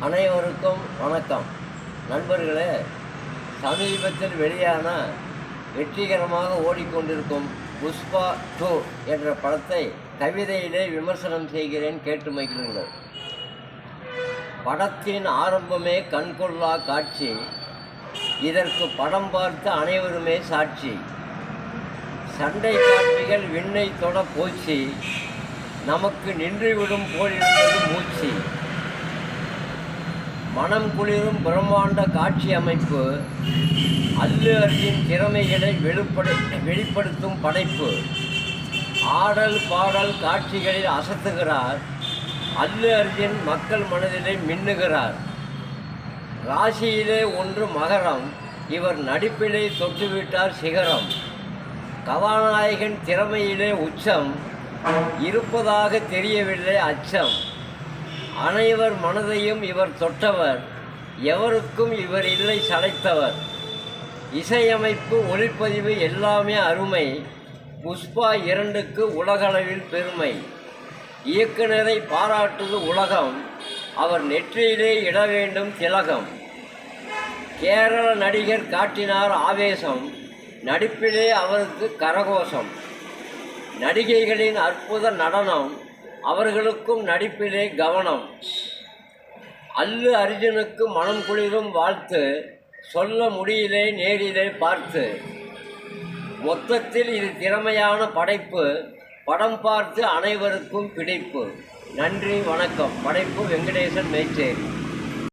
அனைவருக்கும் வணக்கம். நண்பர்களே, சமீபத்தில் வெளியான வெற்றிகரமாக ஓடிக்கொண்டிருக்கும் புஷ்பா 2 என்ற படத்தை கவிதையிலே விமர்சனம் செய்கிறேன், கேட்டு மகிழுங்கள். படத்தின் ஆரம்பமே கண்கொள்ளா காட்சி. இதற்கு படம் பார்த்த அனைவருமே சாட்சி. சண்டை காட்சிகள் விண்ணை தொட போச்சு, நமக்கு நின்றுவிடும் போலிருந்தது மூச்சு. மனம் குளிரும் பிரம்மாண்ட காட்சி அமைப்பு, அல்லு அர்ஜுன் திறமைகளை வெளிப்படுத்தும் படைப்பு. ஆடல் பாடல் காட்சிகளில் அசத்துகிறார். அல்லு அர்ஜுன் மக்கள் மனதிலே மின்னுகிறார். ராசியிலே ஒன்று மகரம், இவர் நடிப்பிலே தொட்டுவிட்டார் சிகரம். கதாநாயகன் திறமையிலே உச்சம், இருப்பதாக தெரியவில்லை அச்சம். அனைவர் மனதையும் இவர் தொட்டவர், எவருக்கும் இவர் இல்லை சளைத்தவர். இசையமைப்பு, ஒளிப்பதிவு எல்லாமே அருமை. புஷ்பா 2க்கு உலகளவில் பெருமை. இயக்குனரை பாராட்டுவது உலகம், அவர் நெற்றியிலே இட வேண்டும் திலகம். கேரள நடிகர் காட்டினார் ஆவேசம், நடிப்பிலே அவருக்கு கரகோஷம். நடிகைகளின் அற்புத நடனம், அவர்களுக்கும் நடிப்பிலே கவனம். அல்லு அர்ஜுனுக்கு மனம் குளிரும் வாழ்த்து, சொல்ல முடியலே நேரிலே பார்த்து. மொத்தத்தில் இது திறமையான படைப்பு, படம் பார்த்து அனைவருக்கும் பிடிப்பு. நன்றி, வணக்கம். படைப்பு வெங்கடேசன் மேச்சேரி.